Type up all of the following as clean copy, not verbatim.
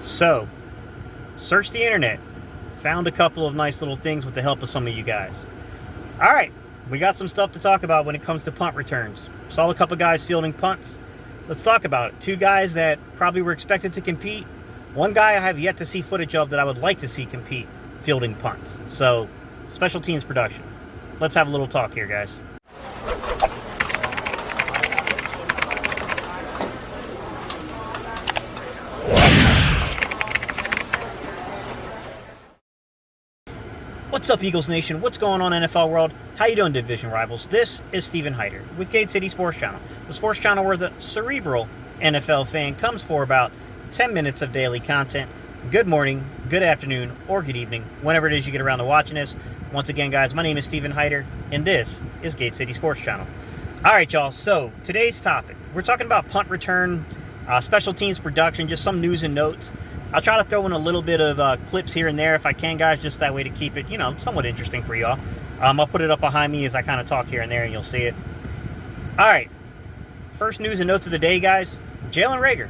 So, searched the internet, found a couple of nice little things with the help of some of you guys. All right, we got some stuff to talk about when it comes to punt returns. Saw a couple guys fielding punts. Let's talk about it. Two guys that probably were expected to compete. One guy I have yet to see footage of that I would like to see compete fielding punts. So, special teams production. Let's have a little talk here, guys. What's up, Eagles Nation? What's going on, NFL world? How you doing, division rivals? This is Steven Hyder with Gate City Sports Channel, the sports channel where the cerebral NFL fan comes for about 10 minutes of daily content. Good morning, good afternoon, or good evening, whenever it is you get around to watching this. Once again, guys, my name is Steven Hyder, and this is Gate City Sports Channel. All right, y'all, so today's topic, we're talking about punt return, special teams production, just some news and notes. I'll try to throw in a little bit of clips here and there if I can, guys, just that way to keep it, somewhat interesting for y'all. I'll put it up behind me as I kind of talk here and there, and you'll see it. All right. First news and notes of the day, guys. Jalen Reagor.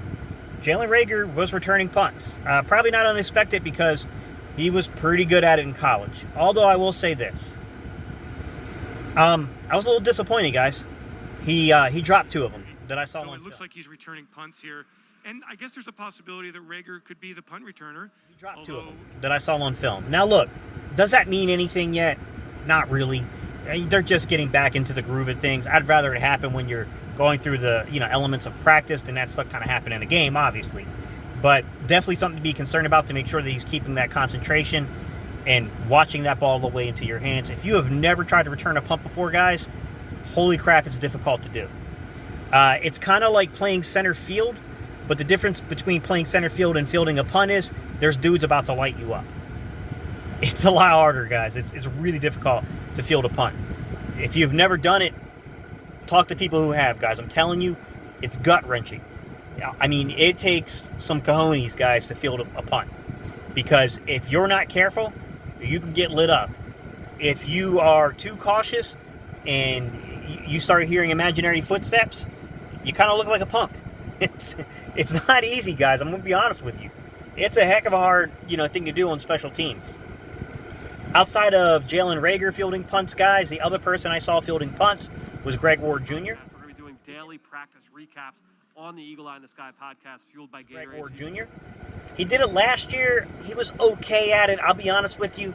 Jalen Reagor was returning punts. Probably not unexpected because he was pretty good at it in college. Although I will say this. I was a little disappointed, guys. He dropped two of them that I saw on film. So it looks like he's returning punts here. And I guess there's a possibility that Reagor could be the punt returner. He dropped two of them that I saw on film. Now, look, does that mean anything yet? Not really. They're just getting back into the groove of things. I'd rather it happen when you're going through the elements of practice than that stuff kind of happen in a game, obviously. But definitely something to be concerned about to make sure that he's keeping that concentration and watching that ball all the way into your hands. If you have never tried to return a punt before, guys, holy crap, it's difficult to do. It's kind of like playing center field. But the difference between playing center field and fielding a punt is there's dudes about to light you up. It's a lot harder, guys. It's really difficult to field a punt. If you've never done it, talk to people who have, guys. I'm telling you, it's gut-wrenching. I mean, it takes some cojones, guys, to field a punt. Because if you're not careful, you can get lit up. If you are too cautious and you start hearing imaginary footsteps, you kind of look like a punk. It's not easy, guys. I'm going to be honest with you. It's a heck of a hard, thing to do on special teams. Outside of Jalen Reagor fielding punts, guys, the other person I saw fielding punts was Greg Ward Jr. We're going to be doing daily practice recaps on the Eagle Eye in the Sky podcast, fueled by Gatorade. Greg Ward Jr. He did it last year. He was okay at it. I'll be honest with you.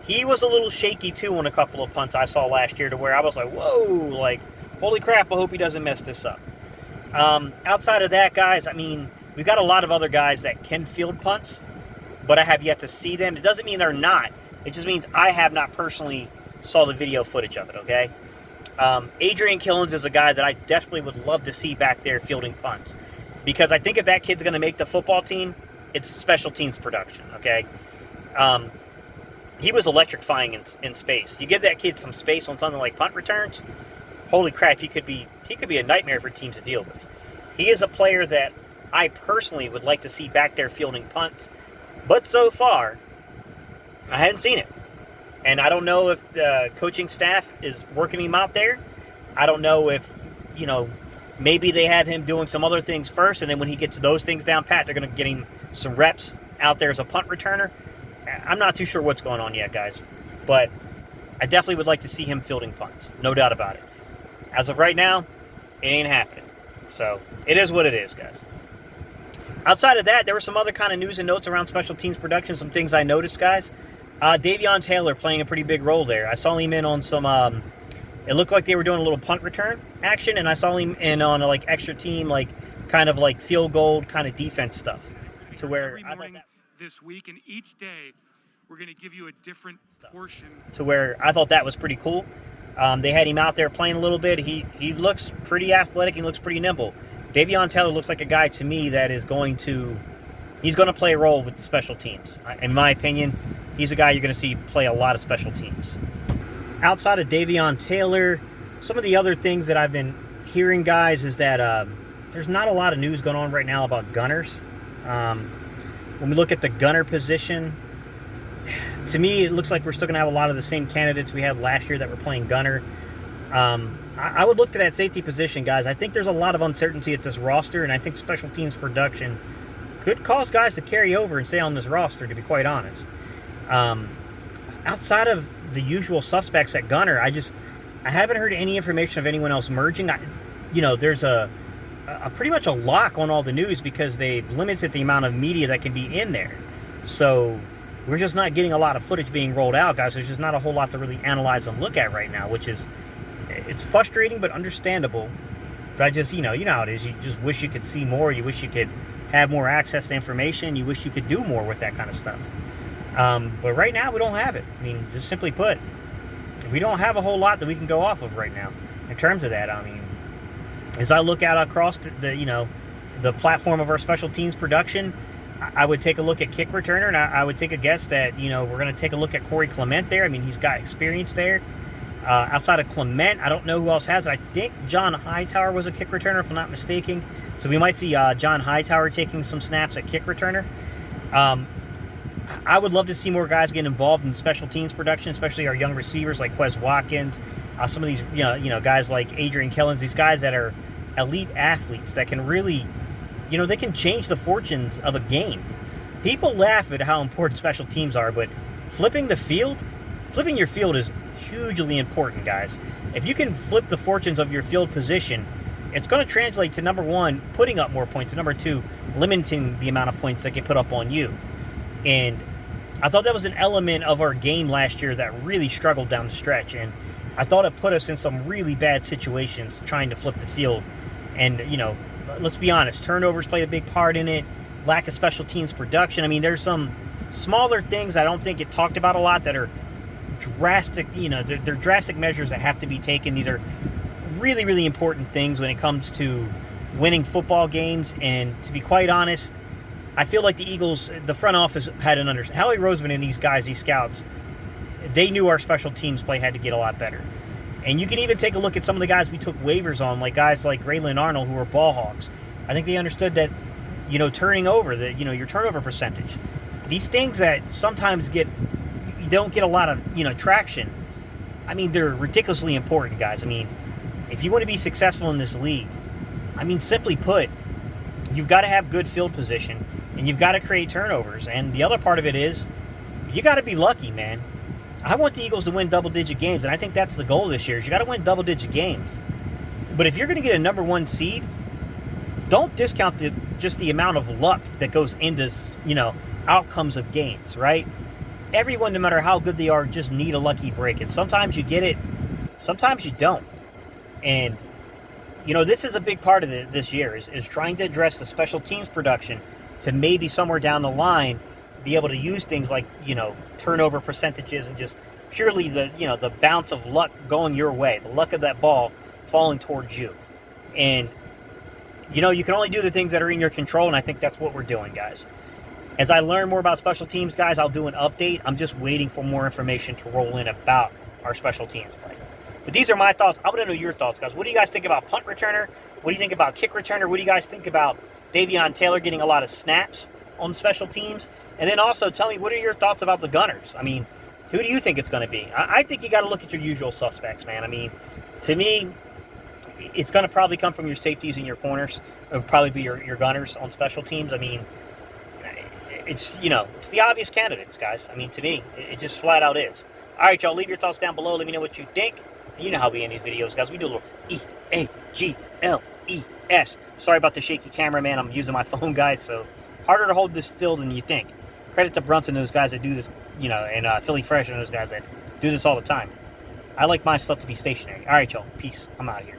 He was a little shaky, too, on a couple of punts I saw last year to where I was like, whoa, holy crap, I hope he doesn't mess this up. Outside of that, guys, I mean, we've got a lot of other guys that can field punts, but I have yet to see them. It doesn't mean they're not. It just means I have not personally saw the video footage of it, okay? Adrian Killins is a guy that I desperately would love to see back there fielding punts, because I think if that kid's going to make the football team, it's special teams production, okay? He was electrifying in space. You give that kid some space on something like punt returns, holy crap, he could be a nightmare for teams to deal with. He is a player that I personally would like to see back there fielding punts, but so far, I haven't seen it. And I don't know if the coaching staff is working him out there. I don't know if, maybe they have him doing some other things first, and then when he gets those things down pat, they're going to get him some reps out there as a punt returner. I'm not too sure what's going on yet, guys. But I definitely would like to see him fielding punts. No doubt about it. As of right now, it ain't happening. So, it is what it is, guys. Outside of that, there were some other kind of news and notes around special teams production, some things I noticed, guys. Davion Taylor playing a pretty big role there. I saw him in on some, it looked like they were doing a little punt return action, and I saw him in on extra team, kind of field goal kind of defense stuff. To where every morning this week, and each day we're going to give you a different portion. To where I thought that was pretty cool. They had him out there playing a little bit. He looks pretty athletic. He looks pretty nimble. Davion Taylor looks like a guy to me that is going to play a role with the special teams. In my opinion, he's a guy you're going to see play a lot of special teams. Outside of Davion Taylor, some of the other things that I've been hearing, guys, is that there's not a lot of news going on right now about gunners. When we look at the gunner position, to me, it looks like we're still going to have a lot of the same candidates we had last year that were playing gunner. I would look to that safety position, guys. I think there's a lot of uncertainty at this roster, and I think special teams production could cause guys to carry over and stay on this roster, to be quite honest. Outside of the usual suspects at gunner, I haven't heard any information of anyone else merging. There's a pretty much a lock on all the news because they've limited the amount of media that can be in there. So we're just not getting a lot of footage being rolled out, guys. There's just not a whole lot to really analyze and look at right now, which is, it's frustrating but understandable. But I just, you know how it is. You just wish you could see more. You wish you could have more access to information. You wish you could do more with that kind of stuff. But right now, we don't have it. I mean, just simply put, we don't have a whole lot that we can go off of right now in terms of that. I mean, as I look out across the platform of our special teams production, I would take a look at kick returner, and I would take a guess that, we're going to take a look at Corey Clement there. I mean, he's got experience there. Outside of Clement, I don't know who else has it. I think John Hightower was a kick returner, if I'm not mistaken. So we might see John Hightower taking some snaps at kick returner. I would love to see more guys get involved in special teams production, especially our young receivers like Quez Watkins, some of these guys like Adrian Killins, these guys that are elite athletes that can really, they can change the fortunes of a game. People laugh at how important special teams are, but flipping your field is hugely important, guys. If you can flip the fortunes of your field position, it's going to translate to, number one, putting up more points, and number two, limiting the amount of points that get put up on you. And I thought that was an element of our game last year that really struggled down the stretch, and I thought it put us in some really bad situations trying to flip the field. And, let's be honest, turnovers played a big part in it, lack of special teams production. I mean, there's some smaller things I don't think get talked about a lot that are drastic, they're drastic measures that have to be taken. These are really, really important things when it comes to winning football games. And to be quite honest, I feel like the Eagles, the front office had an understanding. Howie Roseman and these guys, these scouts, they knew our special teams play had to get a lot better. And you can even take a look at some of the guys we took waivers on, like guys like Raylan Arnold, who were ball hogs. I think they understood that, turning over, your turnover percentage. These things that sometimes you don't get a lot of, traction. I mean, they're ridiculously important, guys. I mean, if you want to be successful in this league, I mean, simply put, you've got to have good field position, and you've got to create turnovers. And the other part of it is, you got to be lucky, man. I want the Eagles to win double-digit games, and I think that's the goal this year, is you got to win double-digit games. But if you're going to get a number one seed, don't discount just the amount of luck that goes into, outcomes of games, right? Everyone, no matter how good they are, just need a lucky break. And sometimes you get it, sometimes you don't. And, this is a big part of this year, is trying to address the special teams production to maybe somewhere down the line be able to use things like, turnover percentages and just purely the bounce of luck going your way, the luck of that ball falling towards you. And, you can only do the things that are in your control, and I think that's what we're doing, guys. As I learn more about special teams, guys, I'll do an update. I'm just waiting for more information to roll in about our special teams play. But these are my thoughts. I want to know your thoughts, guys. What do you guys think about punt returner? What do you think about kick returner? What do you guys think about Davion Taylor getting a lot of snaps on special teams? And then also tell me, what are your thoughts about the gunners? I mean, who do you think it's going to be? I think you got to look at your usual suspects, man. I mean, to me, it's going to probably come from your safeties and your corners. It would probably be your gunners on special teams. I mean, it's the obvious candidates, guys. I mean, to me, it just flat out is. All right, y'all, leave your thoughts down below. Let me know what you think. You know how we end these videos, guys. We do a little E-A-G-L-E-S. Sorry about the shaky camera, man. I'm using my phone, guys, so harder to hold this still than you think. Credit to Brunson, those guys that do this, and Philly Fresh and those guys that do this all the time. I like my stuff to be stationary. All right, y'all. Peace. I'm out of here.